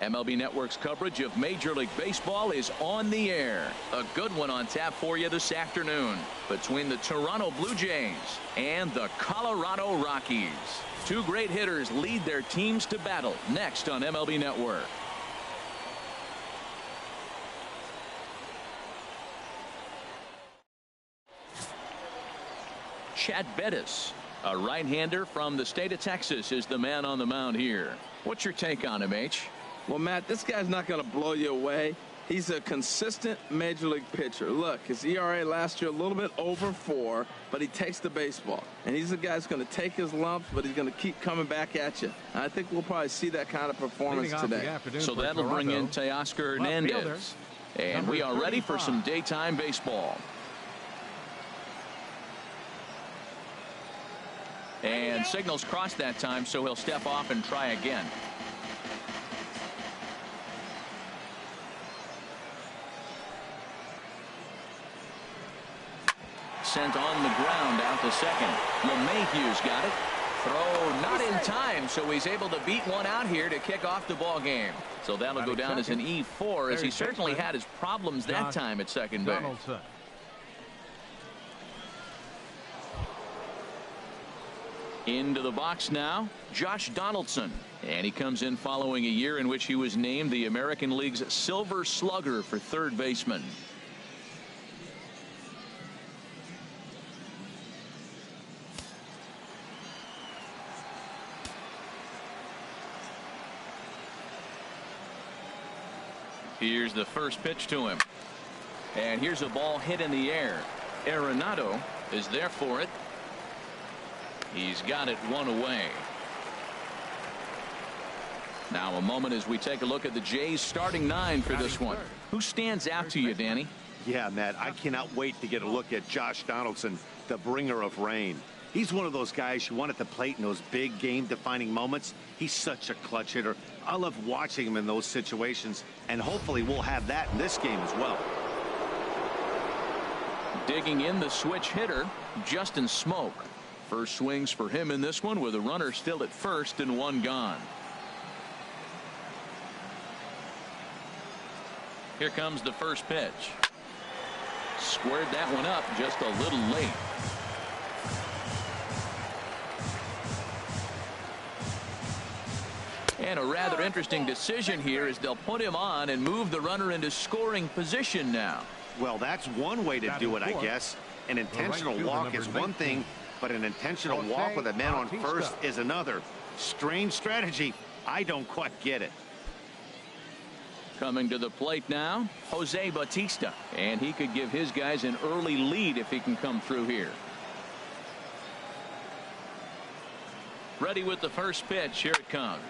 MLB Network's coverage of Major League Baseball is on the air. A good one on tap for you this afternoon between the Toronto Blue Jays and the Colorado Rockies. Two great hitters lead their teams to battle next on MLB Network. Chad Bettis, a right-hander from the state of Texas, is the man on the mound here. What's your take on him, H? Well, Matt, this guy's not going to blow you away. He's a consistent major league pitcher. Look, his ERA last year a little bit over 4, but he takes the baseball. And he's a guy that's going to take his lumps, but he's going to keep coming back at you. And I think we'll probably see that kind of performance today. So that'll bring in Teoscar Hernandez. And we are ready for some daytime baseball. And signals crossed that time, so he'll step off and try again. Sent on the ground out to second. LeMahieu's got it. Throw not in time, so he's able to beat one out here to kick off the ball game. So that'll go down as an E4, as he certainly had his problems that time at second base. Into the box now, Josh Donaldson. And he comes in following a year in which he was named the American League's Silver Slugger for third baseman. Here's the first pitch to him. And here's a ball hit in the air. Arenado is there for it. He's got it one away. Now a moment as we take a look at the Jays starting 9 for this one. Who stands out to you, Danny? Yeah, Matt, I cannot wait to get a look at Josh Donaldson, the bringer of rain. He's one of those guys you want at the plate in those big game-defining moments. He's such a clutch hitter. I love watching him in those situations, and hopefully we'll have that in this game as well. Digging in the switch hitter, Justin Smoak. First swings for him in this one with a runner still at first and one gone. Here comes the first pitch. Squared that one up just a little late. And a rather interesting decision here as they'll put him on and move the runner into scoring position now. Well, that's one way to do it, I guess. An intentional walk is one thing, but an intentional walk with a man on first is another. Strange strategy. I don't quite get it. Coming to the plate now, Jose Bautista. And he could give his guys an early lead if he can come through here. Ready with the first pitch. Here it comes.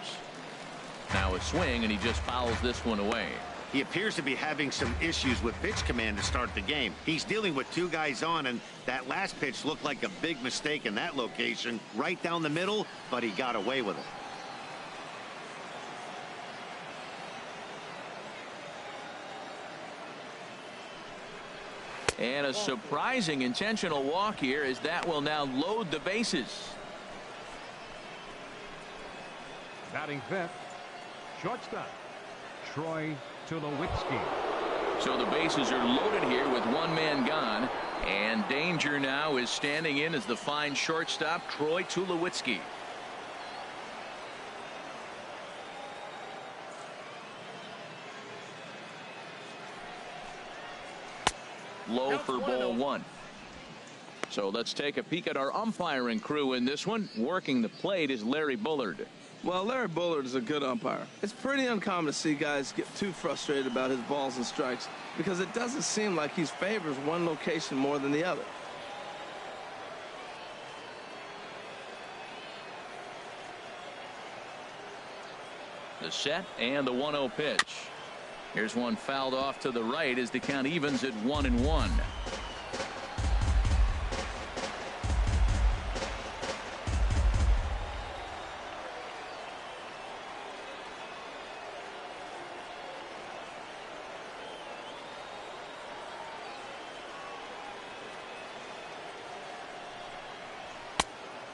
Now a swing, and he just fouls this one away. He appears to be having some issues with pitch command to start the game. He's dealing with two guys on, and that last pitch looked like a big mistake in that location. Right down the middle, but he got away with it. And a surprising intentional walk here, as that will now load the bases. Batting fifth, shortstop, Troy Tulowitzki. So the bases are loaded here with one man gone, and danger now is standing in as the fine shortstop Troy Tulowitzki. Low for ball one. So let's take a peek at our umpiring crew in this one. Working the plate is Larry Bullard. Well, Larry Bullard is a good umpire. It's pretty uncommon to see guys get too frustrated about his balls and strikes because it doesn't seem like he favors one location more than the other. The set and the 1-0 pitch. Here's one fouled off to the right as the count evens at 1-1.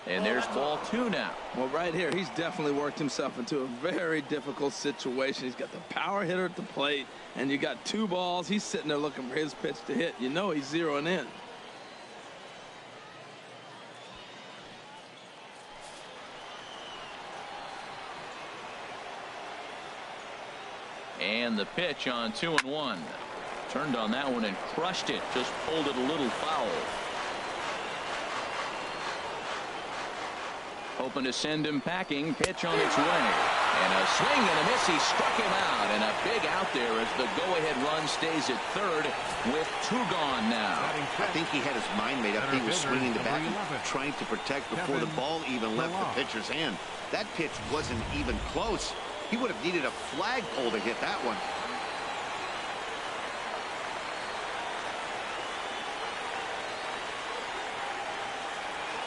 And there's ball 2 now. Well, right here, he's definitely worked himself into a very difficult situation. He's got the power hitter at the plate, and you got 2 balls. He's sitting there looking for his pitch to hit. You know he's zeroing in. And the pitch on 2-1. Turned on that one and crushed it. Just pulled it a little foul. Hoping to send him packing. Pitch on its way. And a swing and a miss. He struck him out. And a big out there as the go-ahead run stays at third with 2 gone now. I think he had his mind made up. He was swinging the bat and trying to protect before the ball even left the pitcher's hand. That pitch wasn't even close. He would have needed a flagpole to hit that one.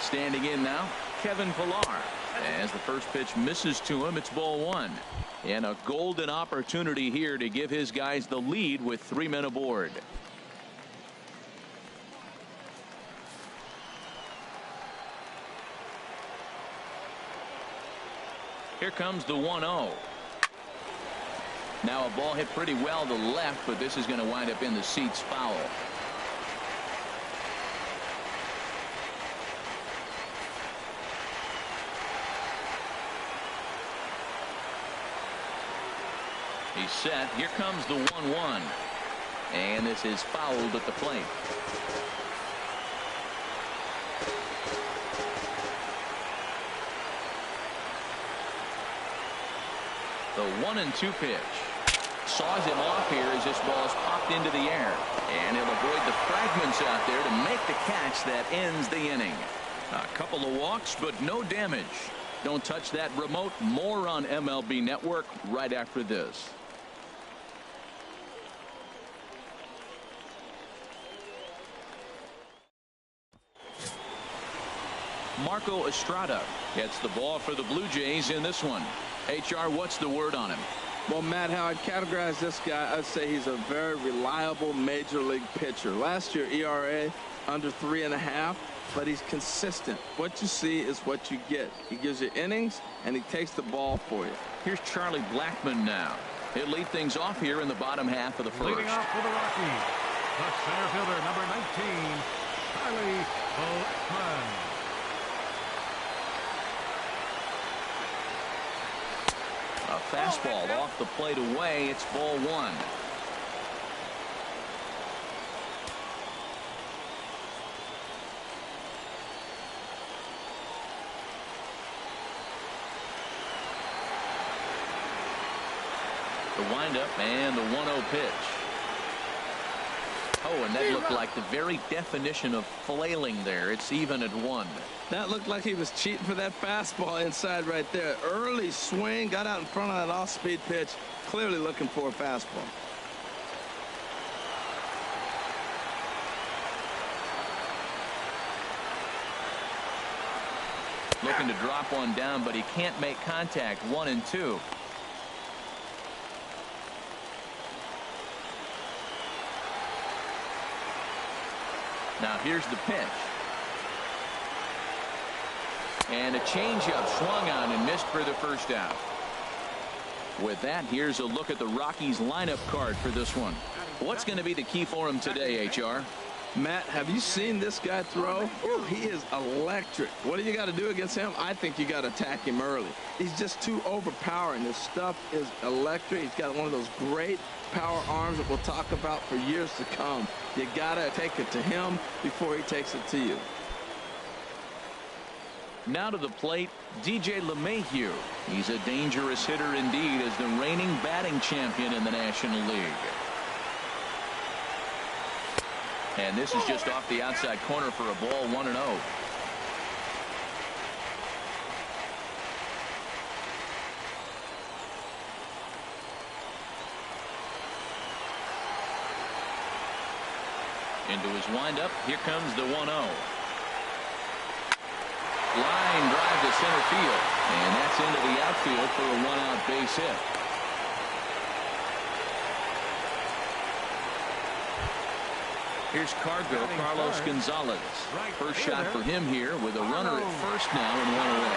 Standing in now, Kevin Pillar. As the first pitch misses to him, it's ball 1. And a golden opportunity here to give his guys the lead with 3 men aboard. Here comes the 1-0. Now a ball hit pretty well to left, but this is going to wind up in the seats foul. He's set. Here comes the 1-1. And this is fouled at the plate. The 1-2 pitch. Saws him off here as this ball's popped into the air. And he'll avoid the fragments out there to make the catch that ends the inning. A couple of walks, but no damage. Don't touch that remote. More on MLB Network right after this. Marco Estrada gets the ball for the Blue Jays in this one. HR, what's the word on him? Well, Matt, how I'd categorize this guy, I'd say he's a very reliable major league pitcher. Last year, ERA under 3.5, but he's consistent. What you see is what you get. He gives you innings, and he takes the ball for you. Here's Charlie Blackmon now. He'll lead things off here in the bottom half of the first. Leading off for the Rockies, the center fielder, number 19, Charlie Blackmon. A fastball off the plate away. It's ball 1. The windup and the 1-0 pitch. Oh, and that looked like the very definition of flailing there. It's even at 1. That looked like he was cheating for that fastball inside right there. Early swing, got out in front of that off-speed pitch, clearly looking for a fastball. Looking to drop one down, but he can't make contact. 1-2. Now here's the pitch. And a changeup swung on and missed for the first out. With that, here's a look at the Rockies lineup card for this one. What's going to be the key for him today, HR? Matt, have you seen this guy throw? Ooh, he is electric. What do you got to do against him? I think you got to attack him early. He's just too overpowering. His stuff is electric. He's got one of those great power arms that we'll talk about for years to come. You got to take it to him before he takes it to you. Now to the plate, DJ LeMahieu. He's a dangerous hitter indeed as the reigning batting champion in the National League. And this is just off the outside corner for a ball, 1-0. Into his windup. Here comes the 1-0. Line drive to center field. And that's into the outfield for a 1-out base hit. Here's Carlos Gonzalez. First shot for him here with a runner at first now and one away.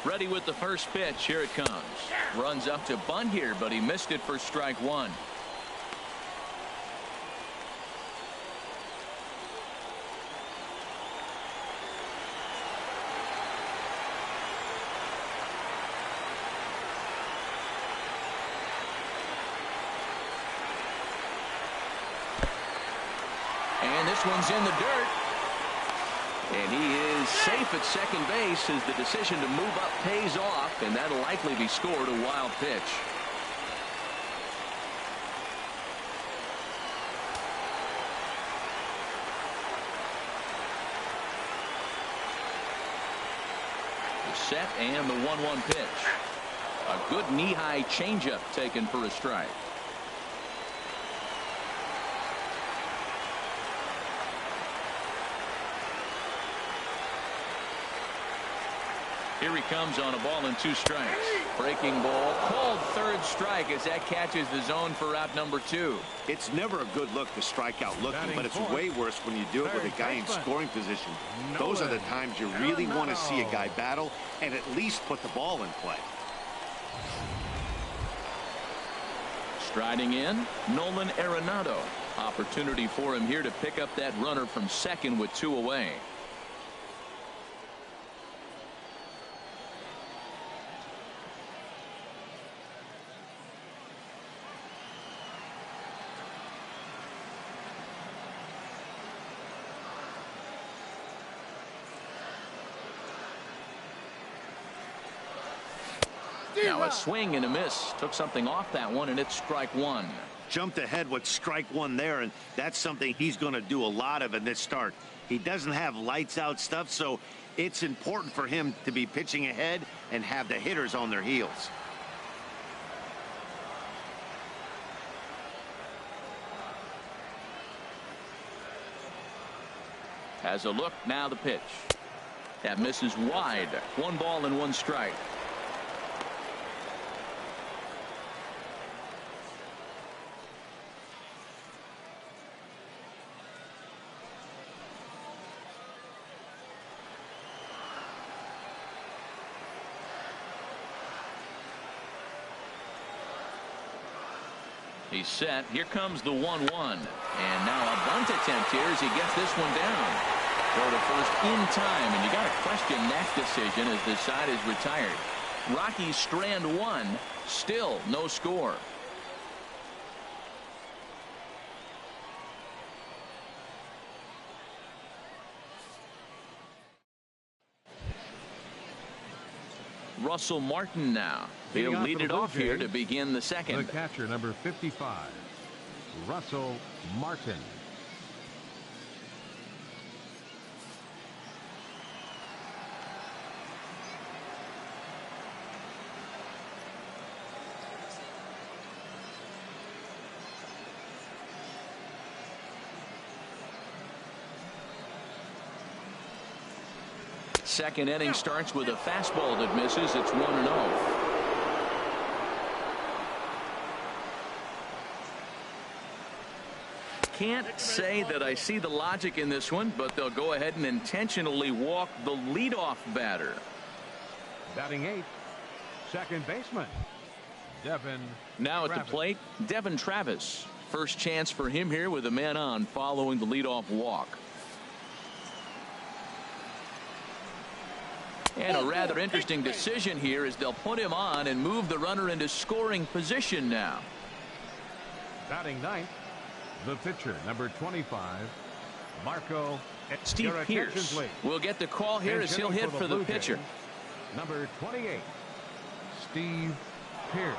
Ready with the first pitch. Here it comes. Runs up to bunt here, but he missed it for strike one. And this one's in the dirt. And he is safe at second base as the decision to move up pays off, and that'll likely be scored a wild pitch. The set and the 1-1 pitch. A good knee-high changeup taken for a strike. Here he comes on a ball and 2 strikes. Breaking ball, called third strike as that catches the zone for out number 2. It's never a good look to strike out looking, but it's way worse when you do it with a guy in scoring position. Those are the times you really want to see a guy battle and at least put the ball in play. Striding in, Nolan Arenado. Opportunity for him here to pick up that runner from second with 2 away. Now a swing and a miss. Took something off that one, and it's strike one. Jumped ahead with strike one there, and that's something he's going to do a lot of in this start. He doesn't have lights out stuff, so it's important for him to be pitching ahead and have the hitters on their heels. Has a look, now the pitch. That misses wide. 1 ball and 1 strike. He's set. Here comes the 1-1. And now a bunt attempt here as he gets this one down. Throw to first in time, and you got to question that decision as the side is retired. Rockies strand 1. Still no score. Russell Martin now. He'll lead it off here to begin the second. The catcher, number 55, Russell Martin. Second inning starts with a fastball that misses. It's 1-0. Can't say that I see the logic in this one, but they'll go ahead and intentionally walk the leadoff batter. Batting 8th, second baseman, Devin. Now at the plate, Devin Travis. First chance for him here with a man on following the leadoff walk. And a rather interesting decision here as they'll put him on and move the runner into scoring position now. Batting 9th, the pitcher, number 25, Marco. Steve Pierce will get the call here as he'll hit for the pitcher. Number 28, Steve Pierce.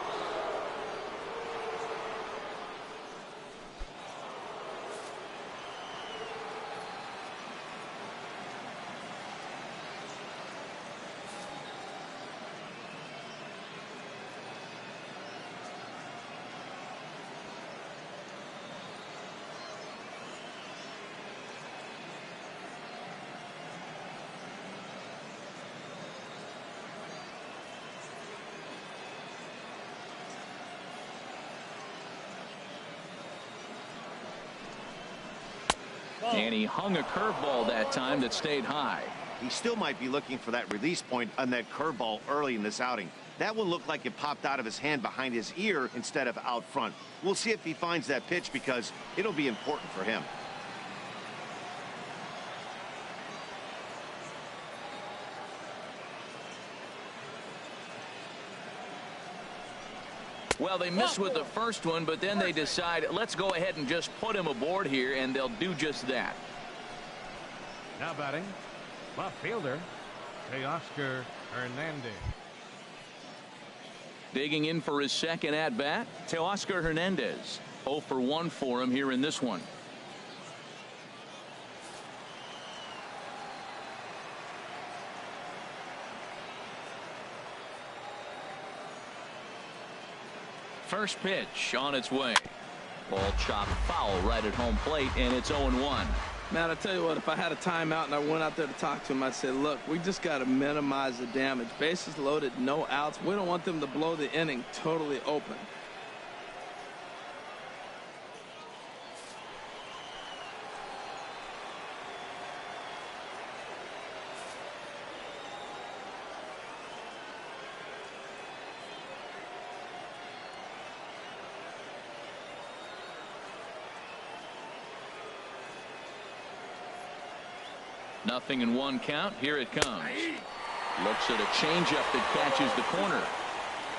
And he hung a curveball that time that stayed high. He still might be looking for that release point on that curveball early in this outing. That one looked like it popped out of his hand behind his ear instead of out front. We'll see if he finds that pitch because it'll be important for him. Well, they missed with the first one, but then they decide, let's go ahead and just put him aboard here, and they'll do just that. Now batting, left fielder, Teoscar Hernandez. Digging in for his second at-bat, Teoscar Hernandez. 0 for 1 for him here in this one. First pitch on its way. Ball chopped foul right at home plate, and it's 0-1. Man, I tell you what, if I had a timeout and I went out there to talk to him, I'd say, look, we just got to minimize the damage. Bases loaded, no outs. We don't want them to blow the inning totally open. Nothing in 1 count. Here it comes. Looks at a changeup that catches the corner.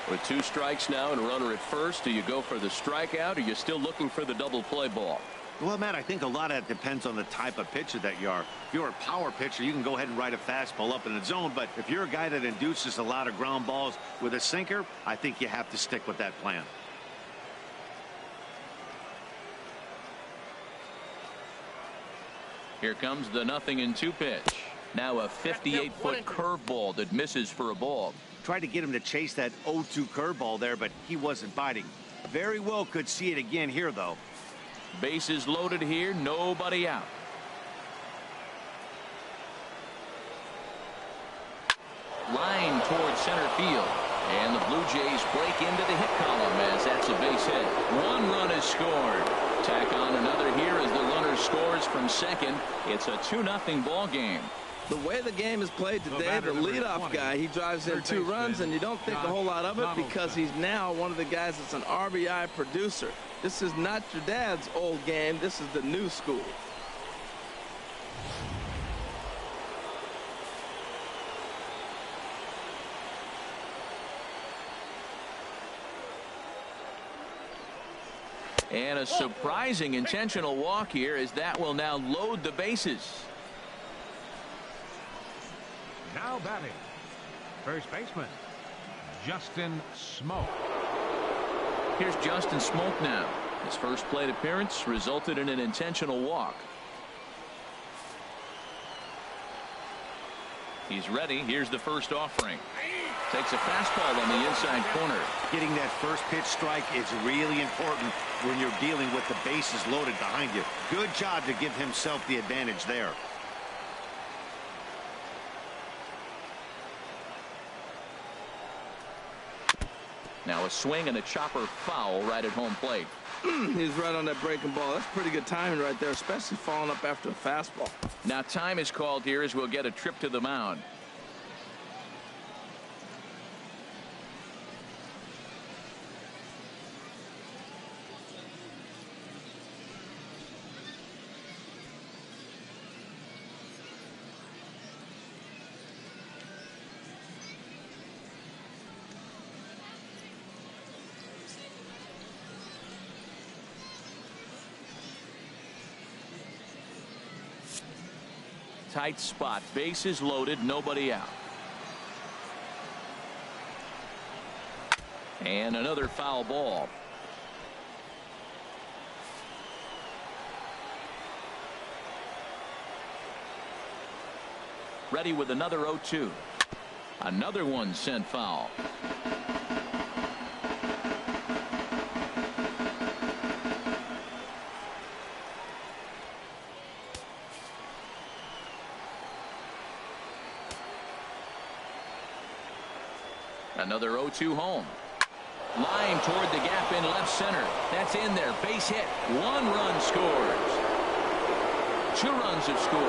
With 2 strikes now and a runner at first, do you go for the strikeout, or are you still looking for the double play ball? Well, Matt, I think a lot of that depends on the type of pitcher that you are. If you're a power pitcher, you can go ahead and ride a fastball up in the zone. But if you're a guy that induces a lot of ground balls with a sinker, I think you have to stick with that plan. Here comes the 0-2 pitch. Now a 58-foot curveball that misses for a ball. Tried to get him to chase that 0-2 curveball there, but he wasn't biting. Very well could see it again here, though. Bases loaded here, nobody out. Line towards center field. And the Blue Jays break into the hit column as that's a base hit. 1 run is scored. Tack on another here as the runner scores from second. It's a 2-0 ball game. The way the game is played today, the leadoff guy, he drives in 2 runs, and you don't think a whole lot of it because he's now one of the guys that's an RBI producer. This is not your dad's old game. This is the new school. And a surprising intentional walk here as that will now load the bases. Now batting, first baseman, Justin Smoke. Here's Justin Smoke now. His first plate appearance resulted in an intentional walk. He's ready. Here's the first offering. Takes a fastball on the inside corner. Getting that first pitch strike is really important when you're dealing with the bases loaded behind you. Good job to give himself the advantage there. Now a swing and a chopper foul right at home plate. He's right on that breaking ball. That's pretty good timing right there, especially following up after a fastball. Now time is called here as we'll get a trip to the mound. Tight spot, bases loaded, nobody out. And another foul ball. Ready with another 0-2. Another one sent foul. Another 0-2 home. Line toward the gap in left center. That's in there. Base hit. 1 run scores. 2 runs have scored.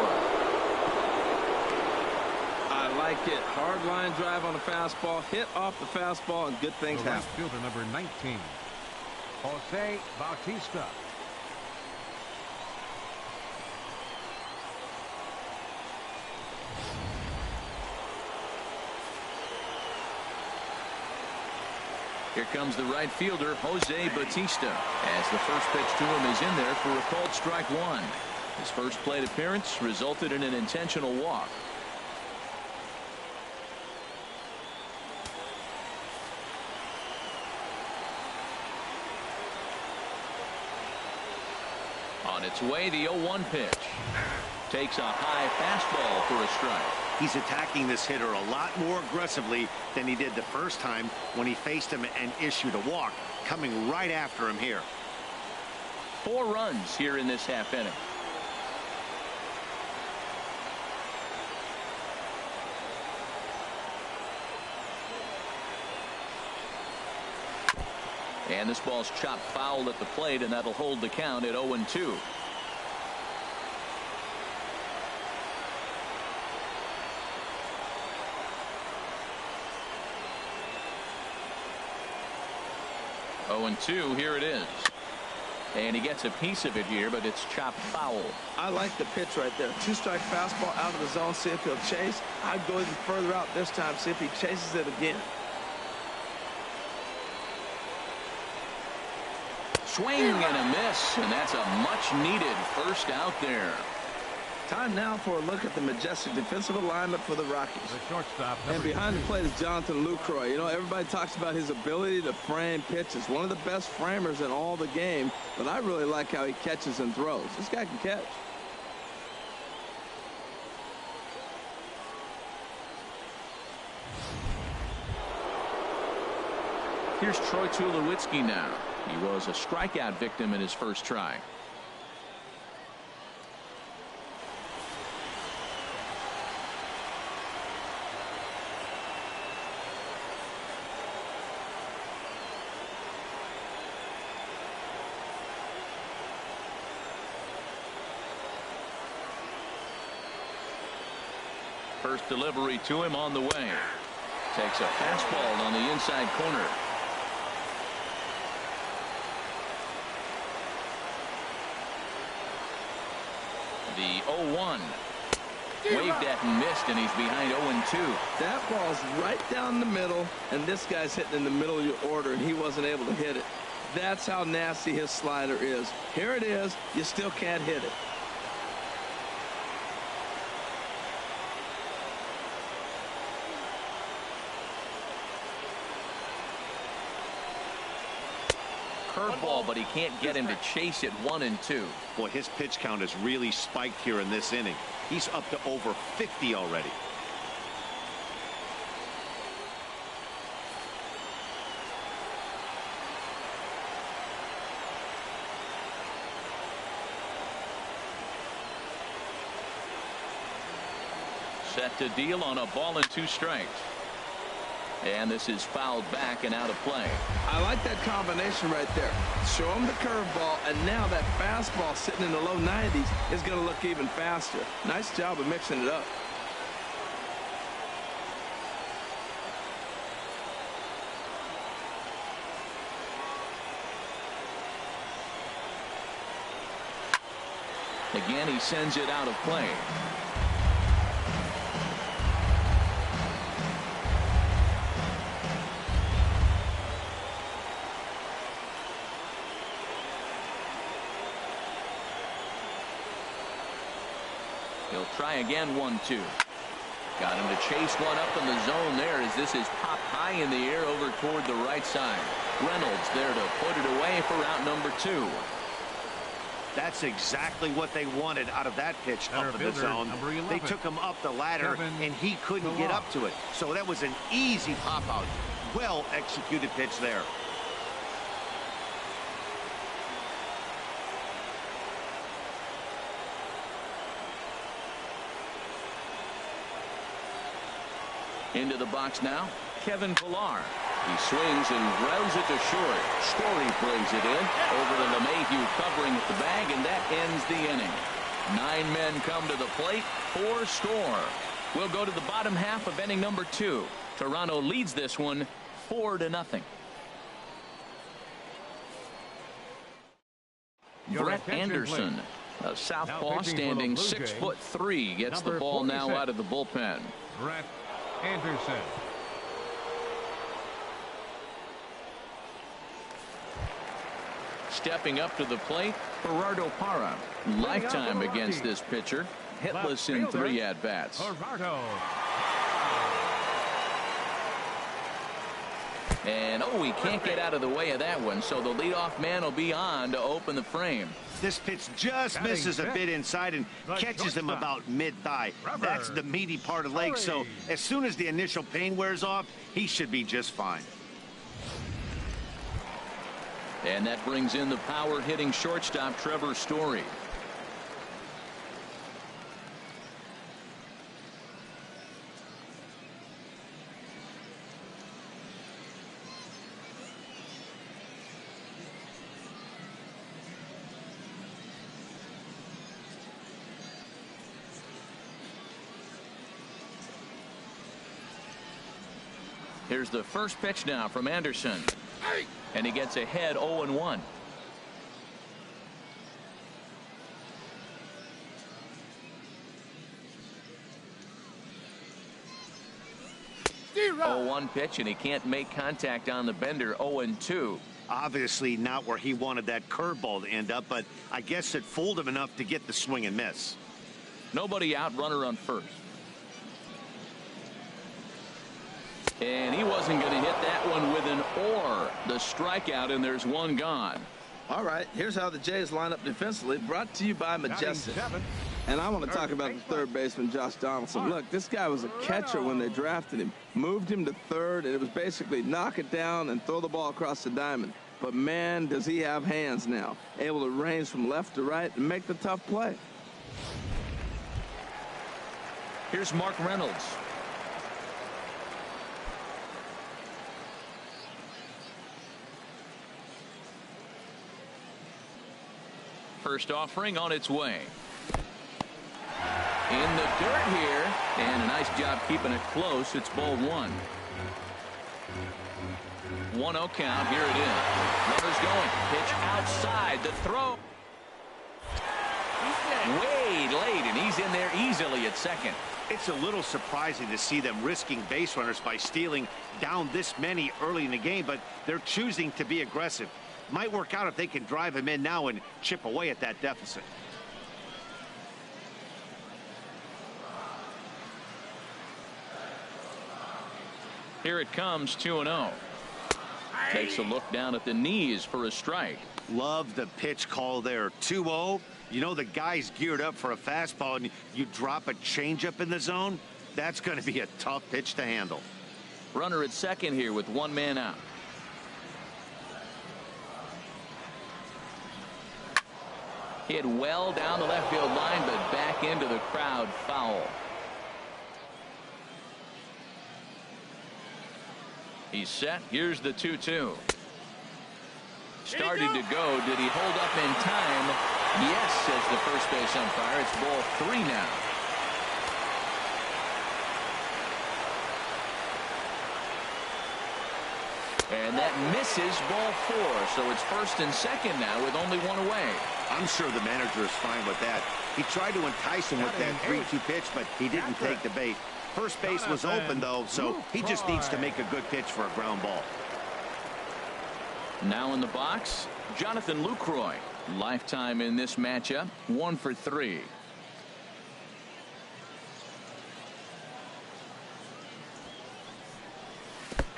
I like it. Hard line drive on the fastball, hit off the fastball, and good things The right happen. fielder, number 19, Jose Bautista. Here comes the right fielder, Jose Bautista, as the first pitch to him is in there for a called strike 1. His first plate appearance resulted in an intentional walk. On its way, the 0-1 pitch. Takes a high fastball for a strike. He's attacking this hitter a lot more aggressively than he did the first time when he faced him and issued a walk. Coming right after him here. 4 runs here in this half inning. And this ball's chopped foul at the plate, and that'll hold the count at 0-2. And 2, here it is. And he gets a piece of it here, but it's chopped foul. I like the pitch right there. 2-strike fastball out of the zone, see if he'll chase. I'd go even further out this time, see if he chases it again. Swing and a miss, and that's a much-needed first out there. Time now for a look at the majestic defensive alignment for the Rockies. The shortstop, And number behind the 2. plate is Jonathan Lucroy. You know, everybody talks about his ability to frame pitches. One of the best framers in all the game, but I really like how he catches and throws. This guy can catch. Here's Troy Tulowitzki now. He was a strikeout victim in his first try. First delivery to him on the way. Takes a fastball on the inside corner. The 0-1. Waved at and missed, and he's behind 0-2. That ball's right down the middle, and this guy's hitting in the middle of your order, and he wasn't able to hit it. That's how nasty his slider is. Here it is. You still can't hit it. Curveball, but he can't get him to chase it. 1-2. Boy, his pitch count has really spiked here in this inning. He's up to over 50 already. Set to deal on a ball and 2 strikes. And this is fouled back and out of play. I like that combination right there. Show him the curveball, and now that fastball sitting in the low 90s is going to look even faster. Nice job of mixing it up. Again, he sends it out of play. He'll try again. 1-2. Got him to chase one up in the zone there as this is popped high in the air over toward the right side. Reynolds there to put it away for out number 2. That's exactly what they wanted out of that pitch Center up in the fielder, zone. number 11, They took him up the ladder, Kevin and he couldn't get up to it. So that was an easy pop out. Well executed pitch there. Into the box now, Kevin Pillar. He swings and grounds it to short. Story plays it in over to LeMahieu covering at the bag, and that ends the inning. 9 men come to the plate, 4 score. We'll go to the bottom half of inning number 2. Toronto leads this one 4-0. Brett Anderson, a southpaw standing 6'3", gets the ball now out of the bullpen. Brett Anderson. Stepping up to the plate, Gerardo Parra. Lifetime against this pitcher, hitless in 3 at-bats. And he can't get out of the way of that one, so the leadoff man will be on to open the frame. This pitch just misses a bit inside and catches him about mid-thigh. That's the meaty part of the leg, so as soon as the initial pain wears off, he should be just fine. And that brings in the power-hitting shortstop, Trevor Story. Here's the first pitch now from Anderson. And he gets ahead 0-1. Oh, 1 pitch, and he can't make contact on the bender. 0-2. Obviously not where he wanted that curveball to end up, but I guess it fooled him enough to get the swing and miss. Nobody out, runner on first. And he wasn't going to hit that one with an or. The strikeout, and there's 1 gone. All right, here's how the Jays line up defensively, brought to you by Majestic. And I want to talk about the third baseman, Josh Donaldson. Look, this guy was a catcher when they drafted him. Moved him to third, and it was basically knock it down and throw the ball across the diamond. But, man, does he have hands now. Able to range from left to right and make the tough play. Here's Mark Reynolds. First offering on its way. In the dirt here, and a nice job keeping it close. It's ball 1. 1-0 count. Here it is. Runners going. Pitch outside. The throw. Way late, and he's in there easily at second. It's a little surprising to see them risking base runners by stealing down this many early in the game, but they're choosing to be aggressive. Might work out if they can drive him in now and chip away at that deficit. Here it comes, 2-0. Takes a look down at the knees for a strike. Love the pitch call there. 2-0. You know the guy's geared up for a fastball, and you drop a changeup in the zone. That's going to be a tough pitch to handle. Runner at second here with 1 man out. Hit well down the left field line, but back into the crowd, foul. He's set. Here's the 2-2. Started to go. Did he hold up in time? Yes, says the first base umpire. It's ball 3 now. And that misses ball 4. So it's first and second now with only 1 away. I'm sure the manager is fine with that. He tried to entice him with that 3-2 pitch, but he didn't take the bait. First base was open, though, so he just needs to make a good pitch for a ground ball. Now in the box, Jonathan Lucroy. Lifetime in this matchup, 1 for 3.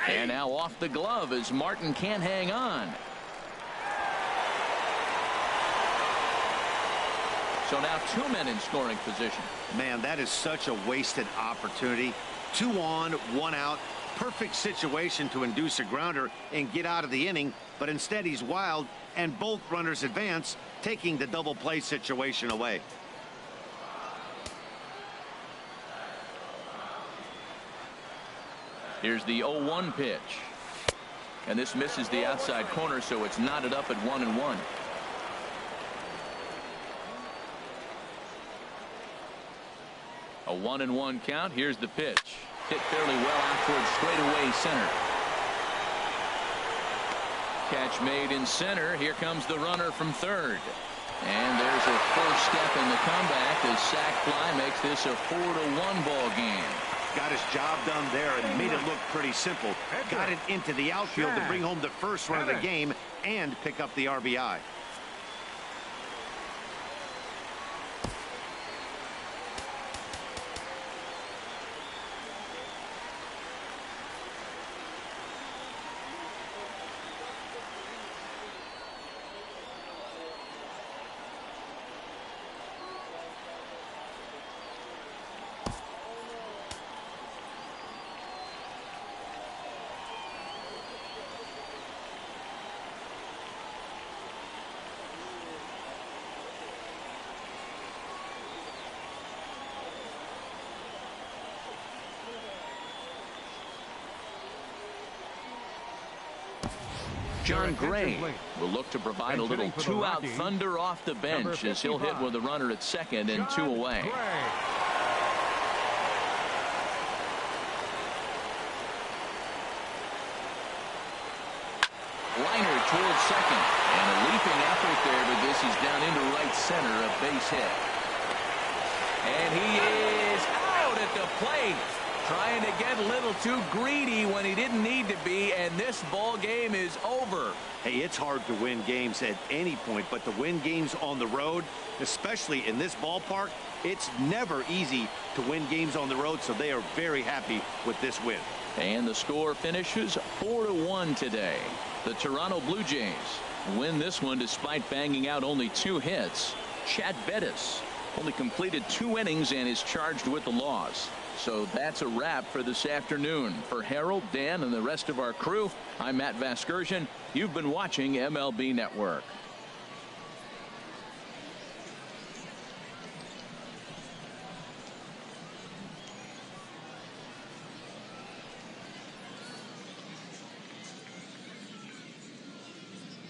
And now off the glove as Martin can't hang on. So now 2 men in scoring position. Man, that is such a wasted opportunity. 2 on, 1 out. Perfect situation to induce a grounder and get out of the inning, but instead he's wild, and both runners advance, taking the double play situation away. Here's the 0-1 pitch. And this misses the outside corner, so it's knotted up at 1-1. A 1-1 count. Here's the pitch. Hit fairly well out towards straightaway center. Catch made in center. Here comes the runner from third. And there's a first step in the comeback. The sac fly makes this a 4-1 ball game. Got his job done there and made it look pretty simple. Got it into the outfield to bring home the first run of the game and pick up the RBI. John Gray will look to provide a little two-out thunder off the bench as he'll hit with a runner at second and 2 away. Liner towards second, and a leaping effort there, but this is down into right center, a base hit. And he is out at the plate. Trying to get a little too greedy when he didn't need to be, and this ball game is over. Hey, it's hard to win games at any point, but to win games on the road, especially in this ballpark, it's never easy to win games on the road, so they are very happy with this win. And the score finishes 4-1 today. The Toronto Blue Jays win this one despite banging out only 2 hits. Chad Bettis only completed 2 innings and is charged with the loss. So that's a wrap for this afternoon. For Harold, Dan, and the rest of our crew, I'm Matt Vasgersian. You've been watching MLB Network.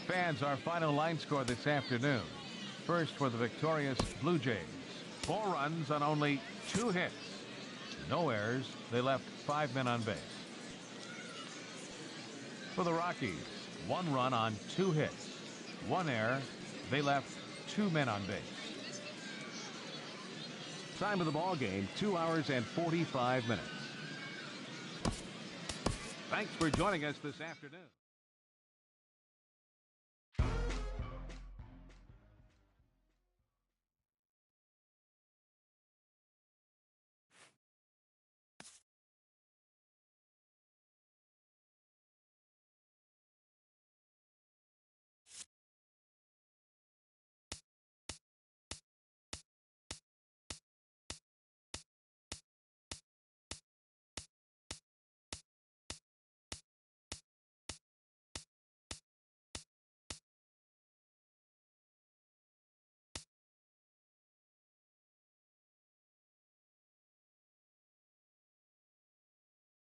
Fans, our final line score this afternoon. First for the victorious Blue Jays. 4 runs on only 2 hits. No errors. They left 5 men on base. For the Rockies, 1 run on 2 hits. 1 error. They left 2 men on base. Time of the ball game, 2 hours and 45 minutes. Thanks for joining us this afternoon.